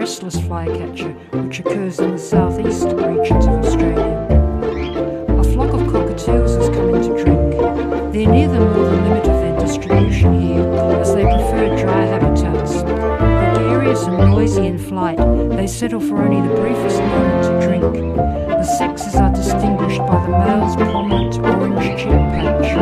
restless flycatcher which occurs in the southeast regions of Australia. A flock of cockatoos has come in to drink. They're near the northern limit of their distribution here, as they prefer dry habitats. Gregarious and noisy in flight, they settle for only the briefest moment to drink. The sexes are distinguished by the male's prominent orange cheek patch.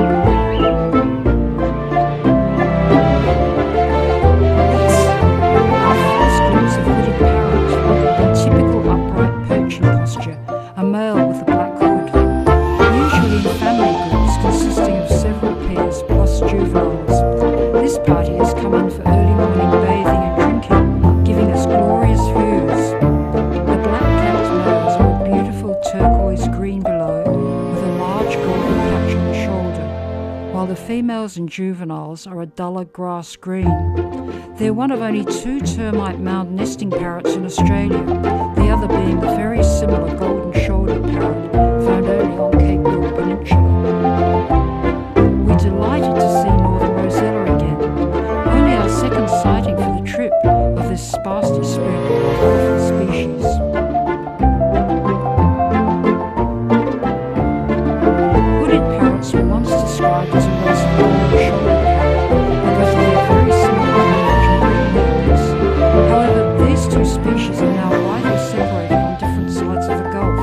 Females and juveniles are a duller grass green. They're one of only 2 termite mound nesting parrots in Australia, the other being the very similar golden-shouldered parrot found only on Cape York Peninsula. We're delighted to see northern Rosella again, only our second sighting for the trip of this sparsely spread colourful species. Hooded parrots were once described as a species are now widely separated on different sides of the Gulf.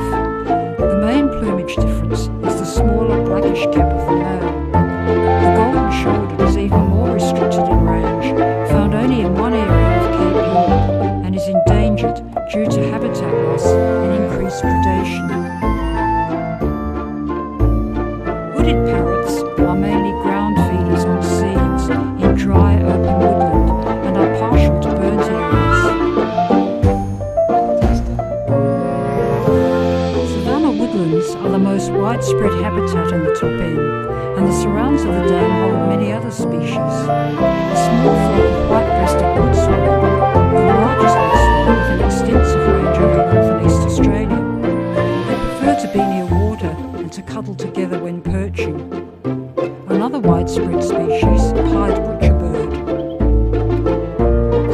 The main plumage difference is the smaller blackish cap of the male. The golden-shouldered is even more restricted in range, found only in one area of Cape York, and is endangered due to habitat loss and increased predation. Hooded parrots are mainly ground feeders on seeds in dry open woodland and are partial to burnt areas. Are the most widespread habitat in the top end, and the surrounds of the dam hold many other species. A small flock of white-breasted wood swallow, the largest wood swallow with an extensive range over North and East Australia. They prefer to be near water and to cuddle together when perching. Another widespread species, pied butcherbird.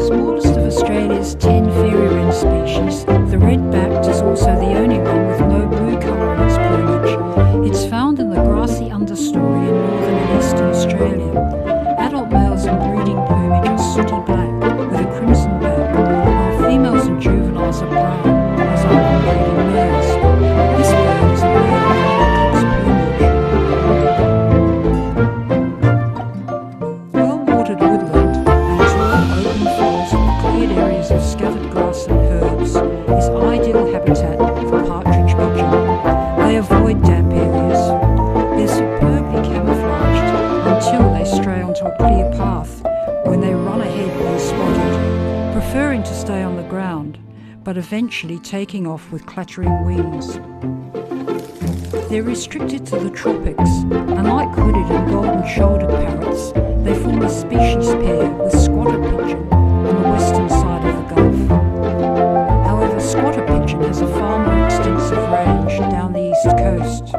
Smallest of Australia's 10 fairy wren species, the red-backed is also the only one with no blue colour in its plumage. It's found in the grassy understory in northern and eastern Australia. Adult males in breeding plumage are sooty black with a crimson back, while females and juveniles are brown, as are non-breeding males. This bird is a male with plumage. Well-watered woodland and tall open falls with cleared areas of scattered grass and herbs is ideal habitat for partridge pigeon. They avoid damp areas. They're superbly camouflaged until they stray onto a clear path, when they run ahead when spotted, preferring to stay on the ground, but eventually taking off with clattering wings. They're restricted to the tropics, and like hooded and golden-shouldered parrots, they form a species pair with squatter pigeon on the western side of the Gulf. However, squatter pigeon has a far more extensive range down the east coast.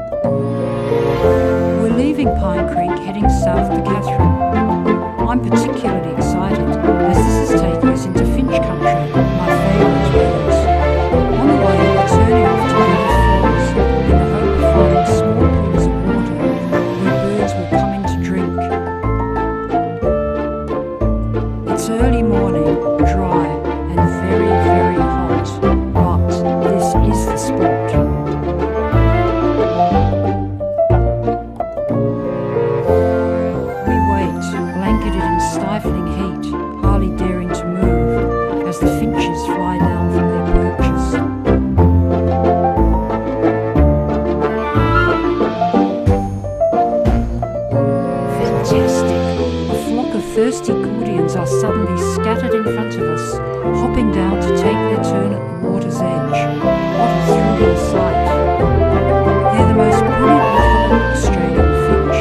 We're leaving Pine Creek heading south to Katherine. I'm particularly excited as this is taking us into Finch Country, my favourite birds. On the way, we're turning off to Beatty Falls in the hope of finding small pools of water where birds will come in to drink. It's early morning, dry and very, very hot, but this is the spot. We wait, blanketed in stifling heat, hardly daring to move, as the finches fly down from their perches. Fantastic! A flock of thirsty Gordians are suddenly scattered in front of us, hopping down to take their turn at the water's edge. What a thrilling sight! They're the most brilliant Australian finch.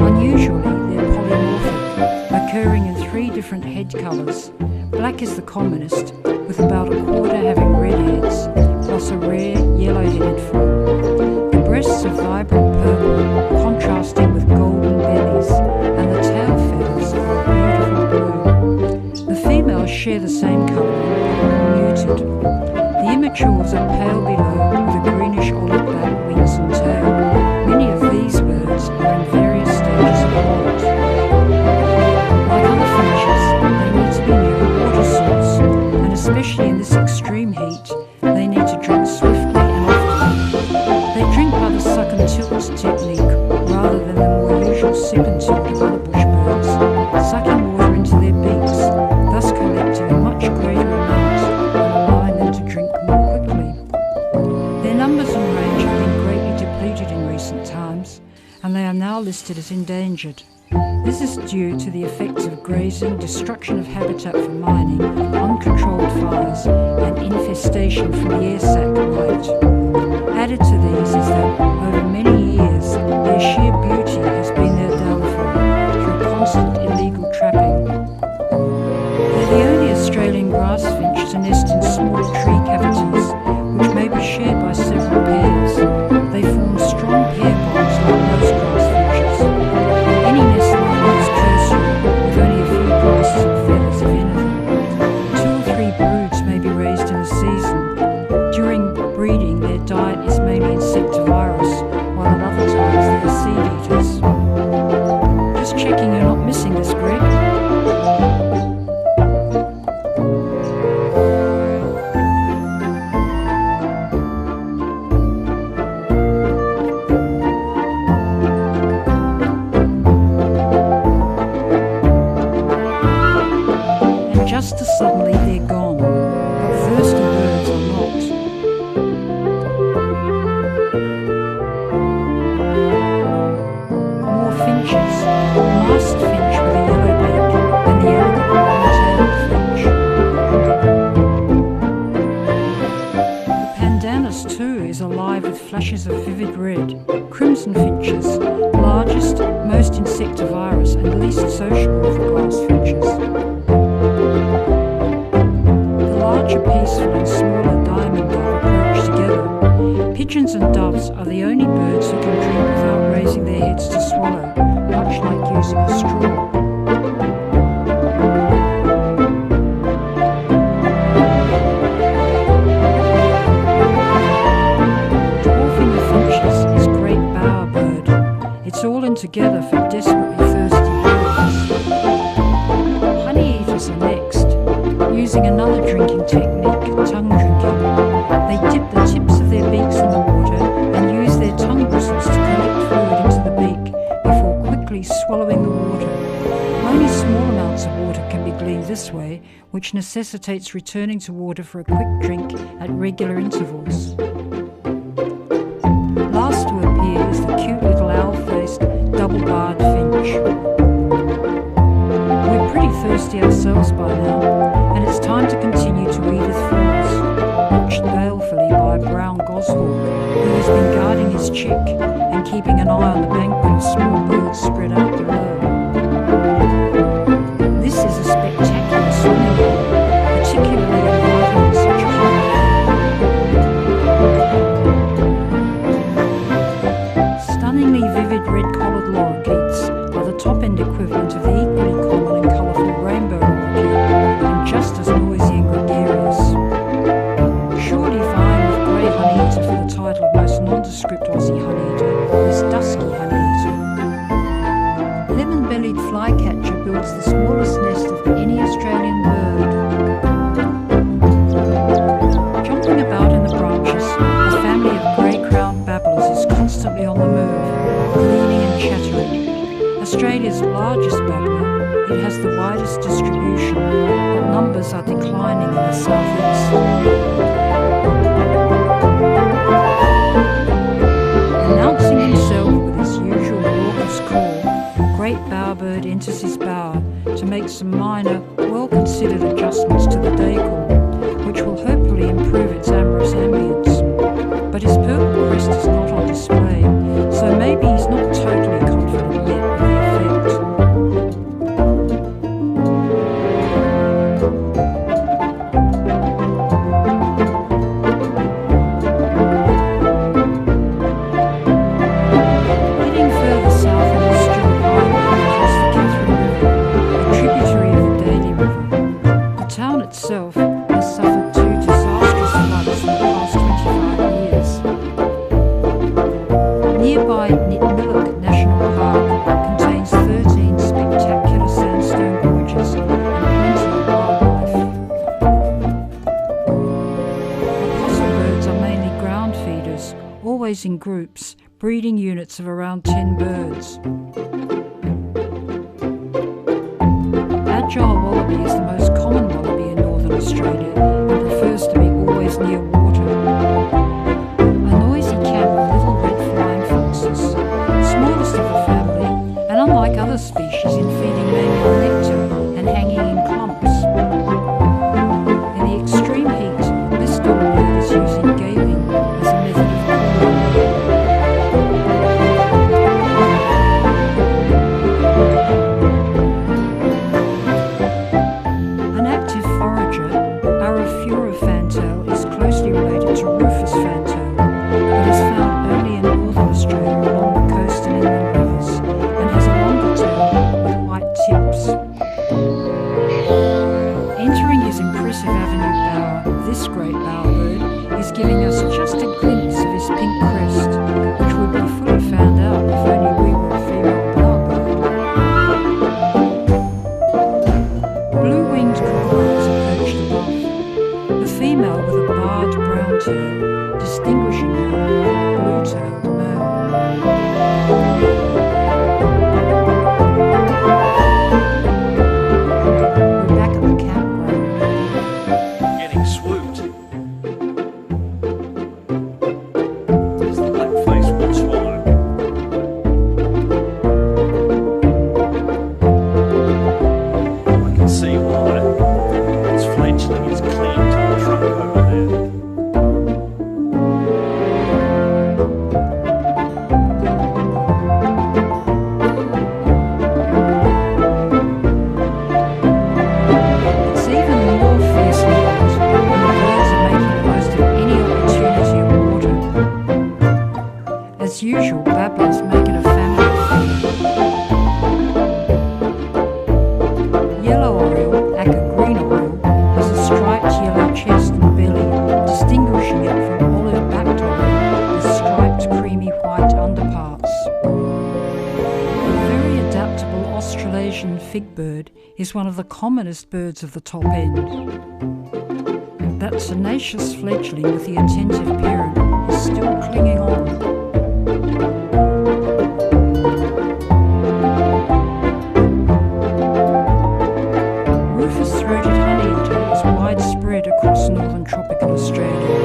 Unusually, they're polymorphic, occurring in 3 different head colours. Black is the commonest, with about a quarter having red heads, plus a rare yellow-headed form. The breasts are vibrant purple, contrasting with golden bellies, and the tail feathers are beautiful blue. The females share the same colour, but Immatures are pale below with a greenish olive black wings and tail. Many of these birds are in various stages of molt. Like other finches, they need to be near a water source, and especially in this extreme heat, they need to drink swiftly and often. They drink by the suck and tilt technique rather than the more usual sip and tilt of other bush birds, sucking water into their beaks, thus collecting a much greater amount and allowing them to drink more quickly. Their numbers and range have been greatly depleted in recent times, and they are now listed as endangered. This is due to the effects of grazing, destruction of habitat for mining, uncontrolled fires, and infestation from the air sac mite. Added to these is that over many years, their sheer beauty has been their downfall through constant illegal trapping. They're the only Australian grass finch to nest in small tree cavities, which may be shared by several pairs. They form strong pair bonds like most grass finches. Any nest like this is cursory, with only a few grasses and feathers, if anything. 2 or 3 broods may be raised in a season. During breeding, their diet is mainly insectivorous, while at other times they are seed eaters. Just checking you're not missing this, Greg. And just as suddenly they're gone, but thirsty birds are not. More finches, the masked finch with a yellow beak and the elegant long-tailed finch. The pandanus too is alive with flashes of vivid red. Crimson finches, largest, most insectivorous and least sociable of the grass finches. The larger peaceful and smaller diamond dove approach together. Pigeons and doves are the only birds who can drink without raising their heads to swallow, much like using a straw. Dwarfing the finches is great bowerbird. It's all in together for desperately thirsty birds. Honey eaters are next. Using another drinking technique, tongue drinking, they dip the tips of their beaks in the water and use their tongue bristles to collect fluid into the beak before quickly swallowing the water. Only small amounts of water can be gleaned this way, which necessitates returning to water for a quick drink at regular intervals. Last to appear is the cute little owl-faced, double-barred finch. We're pretty thirsty ourselves by now, and it's time to continue to Edith Falls, watched balefully by a brown goshawk who has been guarding his chick and keeping an eye on the banquet of small birds spread out below. This is a spectacular swimming hole, particularly inviting on such a hot day. Stunningly vivid red-collared lorikeets are the top-end equivalent of the equally common and colourful rainbow lorikeet, and just as noisy and gregarious. Surely vying with grey honeyeater for the title of most nondescript Aussie honeyeater is dusky honeyeater. Lemon-bellied flycatcher builds the smallest nest of any Australian bird. Jumping about in the branches, a family of grey-crowned babblers is constantly on the move, gleaning and chattering. Australia's largest babbler, it has the widest distribution, but numbers are declining in the southeast. Announcing himself with his usual raucous call, great bowerbird enters his bower to make some minor, well-considered adjustments to the day call, which will hopefully improve its amorous ambience. But his purple crest is not on display, so maybe he's not totally confident yet with the effect. Heading further south on the Stuart Highway across the Catherine River, a tributary of the Daly River, the town itself has suffered 2 disastrous floods Nearby Nitmiluk National Park contains 13 spectacular sandstone gorges and plenty of wildlife. Apostle birds are mainly ground feeders, always in groups, breeding units of around 10 birds. Agile wallaby is the most common wallaby in northern Australia and prefers to be always near water. A noisy camp of little red flying foxes, smallest of the family, and unlike other species in feeding mainly on nectar and hanging in clumps. In the extreme heat, this dominant bird is using galing as a method of cooling. An active forager, Arafura fantail, is closely related to Rufus fantail, but is found only in northern Australia along the coast and inland rivers, and has a longer tail with white tips. Entering his impressive avenue bower, this great bowerbird is giving us just a glimpse of his pink crest, which would be fully found out if only we were a female bowerbird. Blue-winged kookaburras are perched above, the female with a barred brown tail, distinguishing her from the blue-tailed male. We're back at the campground. Getting swooped. It's the black-faced wood swallow. I can see why. Its fledgling is clinging to the trunk over there. It's even more fiercely hot when the birds are making the most of any opportunity of water. As usual, babblers make it a family affair. Yellow oriole, Acker green oriole, has a striped yellow chest and belly, distinguishing it from olive-backed oriole with striped creamy white underparts. The very adaptable Australasian figbird is one of the commonest birds of the top end. That tenacious fledgling with the attentive parent is still clinging on. Rufous-throated honeyeater is widespread across northern tropical Australia.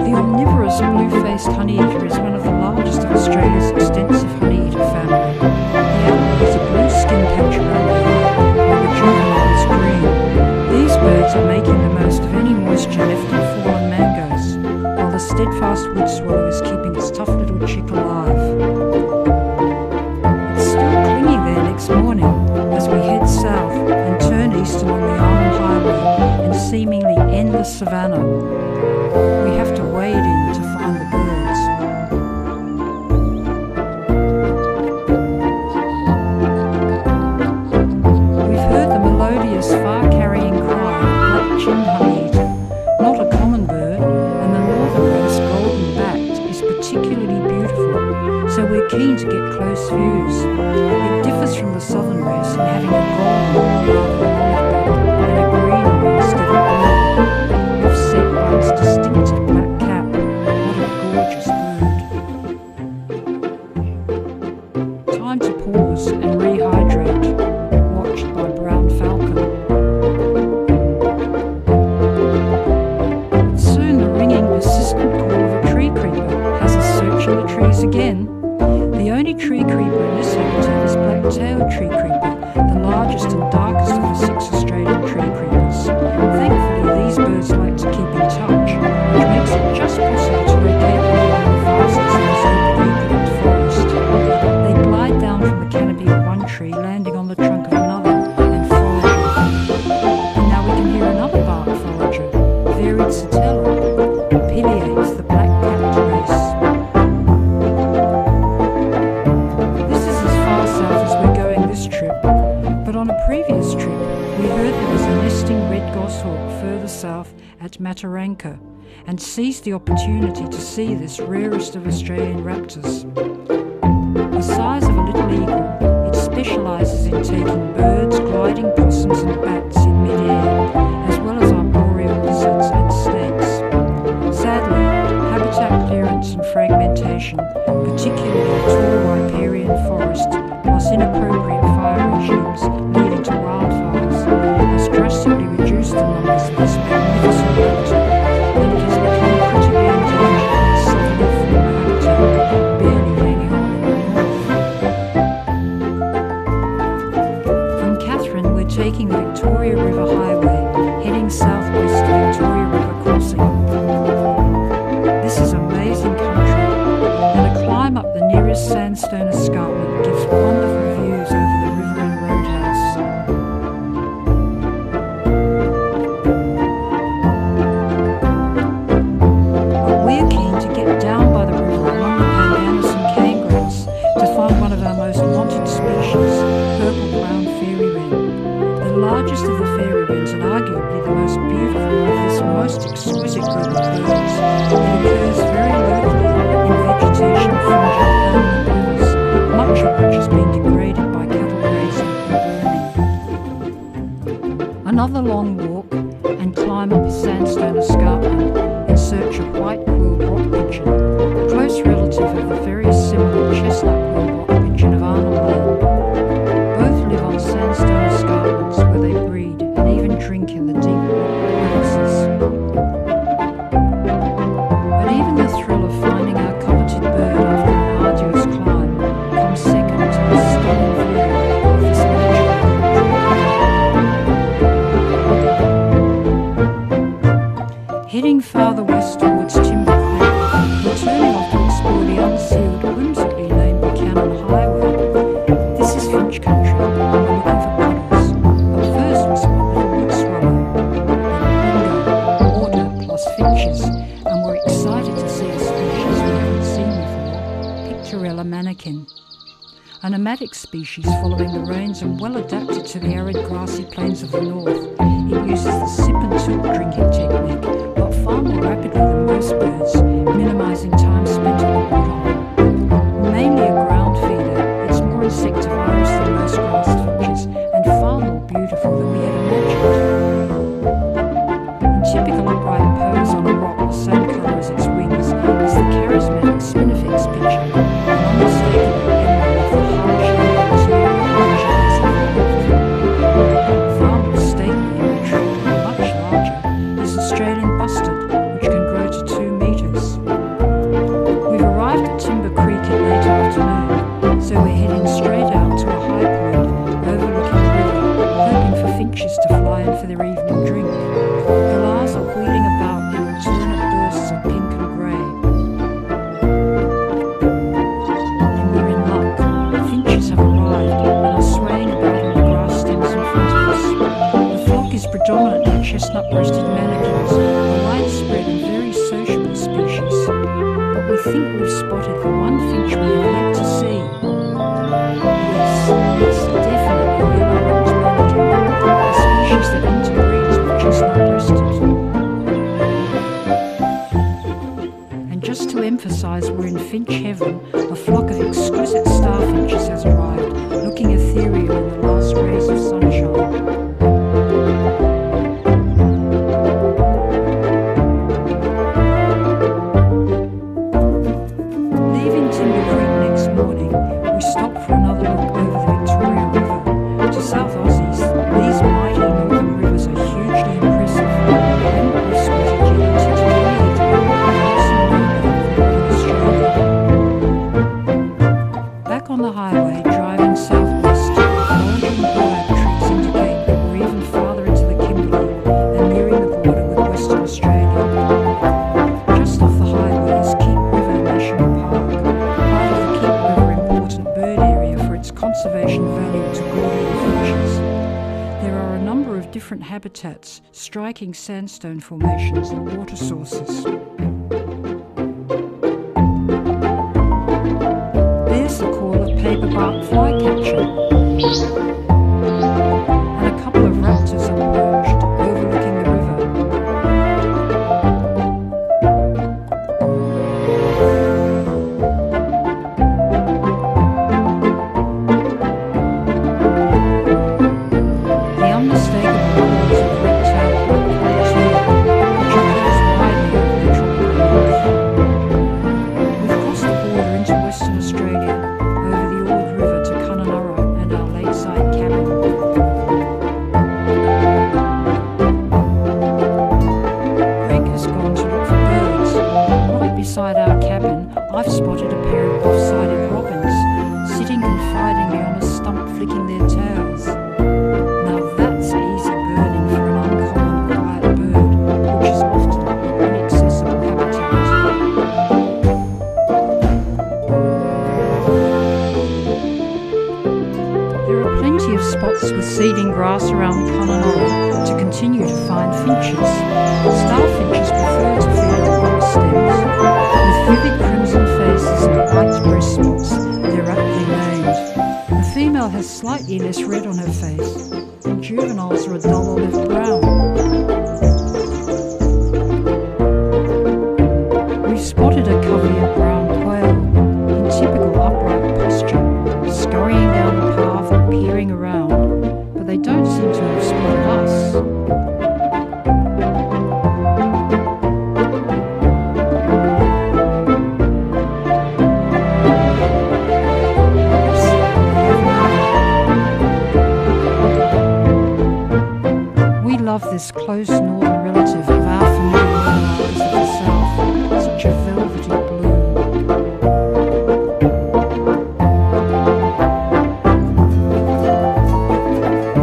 The omnivorous blue-faced honeyeater is one of the largest of Australia's extensive honeyeater family. The adult has a blue skin patch around the eye, while the juvenile is green. These birds are making the most of any moisture left in fallen mangoes, while the steadfast wood swallow is keeping its tough little chick alive. It's still clinging there next morning as we head south and turn east along the Almond Highway and seemingly endless savannah. We have to wade in to find the birds. We've heard the melodious, far-carrying cry of black-chinned honeyeater, not a common bird, and the northern race, golden-backed, is particularly beautiful, so we're keen to get close views. It differs from the southern race in having a golden rather than olive-back and a green eye instead of blue, offset by its distinctive black cap. What a gorgeous bird. Time to pause and rehydrate, watched by brown falcon. Soon the ringing, persistent call of a tree creeper has us searching the trees again. The only tree creeper in this habitat is black-tailed tree creeper, the largest and darkest of the 6 Australian tree creepers. Thankfully, these birds like to keep in touch, which makes it just possible to locate them along the vastness of this open eucalypt forest. They glide down from the canopy of one tree, landing on the trunk of another, and foraging. And now we can hear another bark forager, varied Satella, pileates the black-capped race. This is as far south as we're going this trip, but on a previous trip we heard there was a nesting red goshawk further south at at Mataranka and seized the opportunity to see this rarest of Australian raptors. The size of a little eagle, it specialises in taking birds, gliding possums and bats in mid-air, as well as arboreal lizards and snakes. Sadly, habitat clearance and fragmentation, particularly in tall riparian forest, plus inappropriate fire regimes leading to wildfires, has drastically reduced the numbers of this magnificent raptor, and it has become critically endangered in its southern former habitat, barely hanging on in the north. From Katherine, we're taking the Victoria River Highway, heading southwest to Victoria River Crossing. This is amazing country, and a climb up the nearest sandstone escarpment gives wonderful views over the river and roadhouse. But we're keen to get down by the river along the pandanus and cane grass to find one of our most wanted species, purple-brown fairy wren. The largest of the fairy wrens and arguably the most beautiful of this most exquisite group of birds. It occurs very locally in vegetation fringing permanent rivers, much of which has been degraded by cattle grazing and burning. Another long walk and climb up a sandstone escarpment in search of white-quilled rock pigeon, a close relative of the very similar chestnut-quilled rock pigeon of Arnhem Land. Both live on sandstone escarpments where they breed and even drink in the deep rock crevices. But even the thrill of finding our coveted bird after an arduous climb comes second to the stunning view of this natural. Heading farther west towards Timber Creek, we're turning off to explore the unsealed, whimsically named Buchanan Highway. This is Finch country, and we're looking for puddles. But first we spot little wood swallow, bingo, water plus finches, and we're excited to see a species we haven't seen before, Picturella mannequin. A nomadic species following the rains and well adapted to the arid grassy plains of the north. It uses the sip and tilt drinking technique, but far more rapidly than most birds, minimising time spent on the woodhole. Mainly a ground feeder, it's more insectivorous than most grass finches and far more beautiful than we had imagined. In typical upright pose on a rock the same colour as its wings is the charismatic spinifex pigeon, an unmistakable emblem of the hard-shelled interior of evolved. Far more stately and intriguing and much larger is Australian bustard, which can grow to 2 metres. We've arrived at Timber Creek in late afternoon, so we're heading straight out to a high point overlooking the river, hoping for finches to fly in for their evening drink. Galahs are wheeling about in alternate bursts of pink and grey. And we're in luck. The finches have arrived and are swaying about on the grass stems in front of us. The flock is predominantly chestnut-breasted mannequins, a widespread and very sociable species. But we think we've spotted the one finch we have yet to see. Yes, it's definitely yellow-rumped mannequin, a species that interbreeds with chestnut-breasted. And just to emphasise we're in finch heaven, a flock of exquisite starfinches has arrived, looking ethereal in the last rays of sunshine. Leaving Timber Creek next morning, we stop for another look over the Victoria River. To South Aussies, these mighty northern rivers are hugely impressive, and we've spotted yet to any Australia. Back on the highway, driving southwest, bulging boab trees indicate that we're even farther into the Kimberley and nearing the border with Western Australia. Just off the highway is Keep River National Park, part of the Keep River Important Bird Area for its conservation value to Gordian finches. There are a number of different habitats, striking sandstone formations and water sources. There's the call of paperbark flycatcher, and a couple of raptors are perched overlooking the river. I've spotted a pair of off-sided robins sitting confidingly on a stump flicking their tails. Now that's easy burning for an uncommon quiet bird, which is often an inaccessible habitat. There are plenty of spots with seeding grass around Cunnamulla to continue to find finches. Starfinches prefer to feed on grass stems. With vivid crimson faces and white breast spots, they're aptly named. The female has slightly less red on her face, and juveniles are a dull olive brown. We've spotted a covey of brown quail in typical upright posture, scurrying down the path and peering around, but they don't seem to have spotted us. We love this close northern relative of our familiar monarchs of the south, such a velvety blue.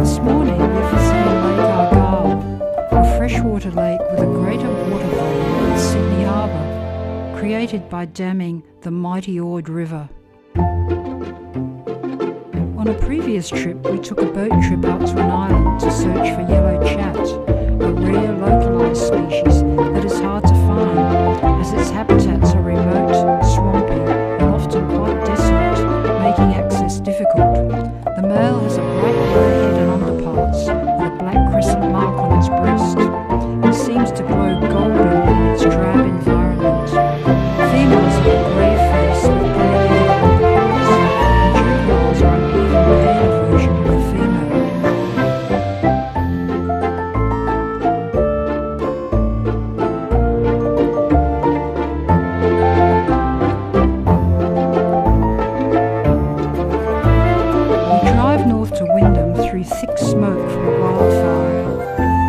This morning we're visiting Lake Argyle, a freshwater lake with a greater water volume than Sydney Harbour, created by damming the mighty Ord River. On a previous trip, we took a boat trip out to an island to search for yellow chat, a rare localised species that is hard to find, as its habitats are remote, swampy, and often quite desolate, making access difficult. The male has a bright grey head and underparts, with a black crescent mark on its breast. It seems to glow golden in its drab environment. Females have a grey face with grey hair and underparts, and juveniles are an even paler version of the female. We drive north to Wyndham through thick smoke from a wildfire.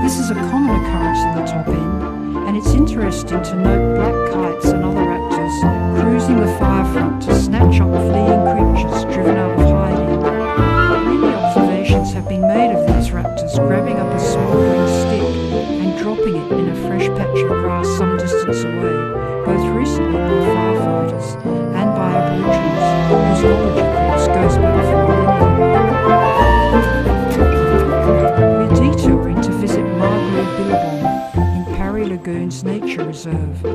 This is a common occurrence in the top end, and it's interesting to note black kites and other raptors cruising the fire front to snatch up fleeing creatures driven out of hiding. Many observations have been made of these raptors grabbing up a smouldering stick and dropping it in a fresh patch of grass some distance away, both recently by firefighters and by Aboriginals, whose knowledge, of course, goes back for millennia. We're detouring to visit Margaret Billabong in Parry Lagoons Nature Reserve,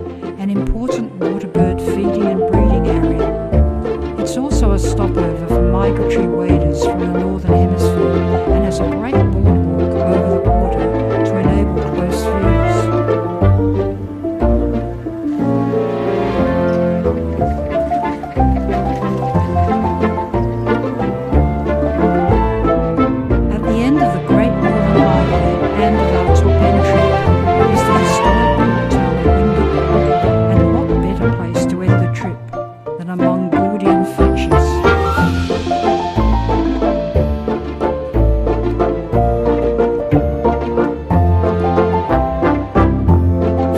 an important waterbird feeding and breeding area. It's also a stopover for migratory waders from the Northern Hemisphere and has a great boardwalk over the water to enable close views. At the end of the Great Northern Highway and of our top end trip is the historic port town of Wyndham, and what better place to end the trip than among Gordian finches.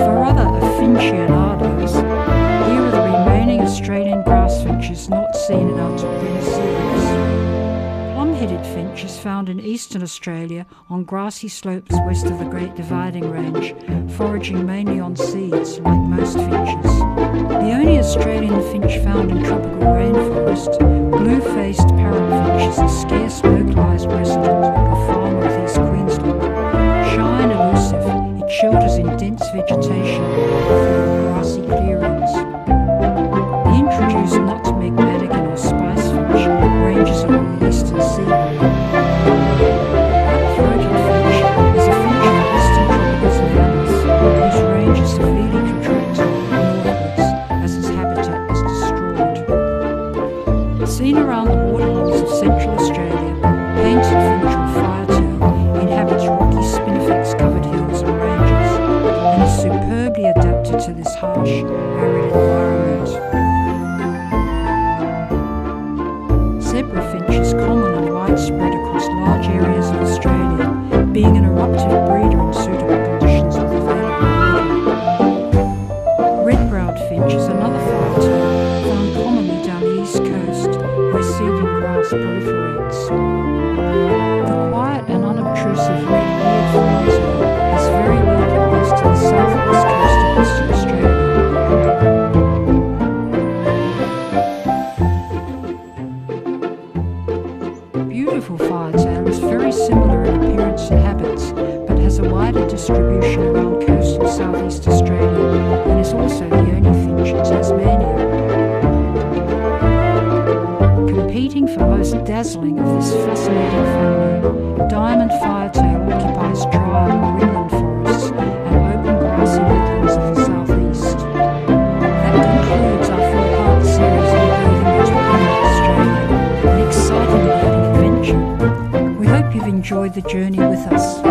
For other aficionados, here are the remaining Australian grass finches not seen in our top end series. Plum-headed finch is found in eastern Australia on grassy slopes west of the Great Dividing Range, foraging mainly on seeds, like most finches. The only Australian finch found in tropical rainforest, blue-faced parrotfinch, is a scarce localised resident of far northeast Queensland. Shy and elusive, it shelters in dense vegetation through grassy clearings. The introduced nutmeg madigan or spice finch ranges along the eastern seaboard. Black-throated finch is a finch in the eastern tropical savannas whose range is severely contracted northwards as its habitat is destroyed. Seen around the waterholes of central Australia, painted finch or firetail inhabits rocky spinifex-covered hills and ranges and is superbly adapted to this harsh, arid environment. Zebra finch is common and widespread across large areas of Australia, being an eruptive breeder in suitable conditions with available water. Red-browed finch is another firetail grass proliferates. The quiet and unobtrusive red-eared firetail has very rare copies to the southwest coast of Western Australia. Beautiful firetail is very similar in appearance and habits, but has a wider distribution around coastal southeast Australia and is also the only finch in Tasmania. Competing for most dazzling of this fascinating family, diamond firetail occupies dry or inland forests and open grassy woodlands of the southeast. That concludes our four-part series on birthing the twain of Australia, an exciting birding adventure. We hope you've enjoyed the journey with us.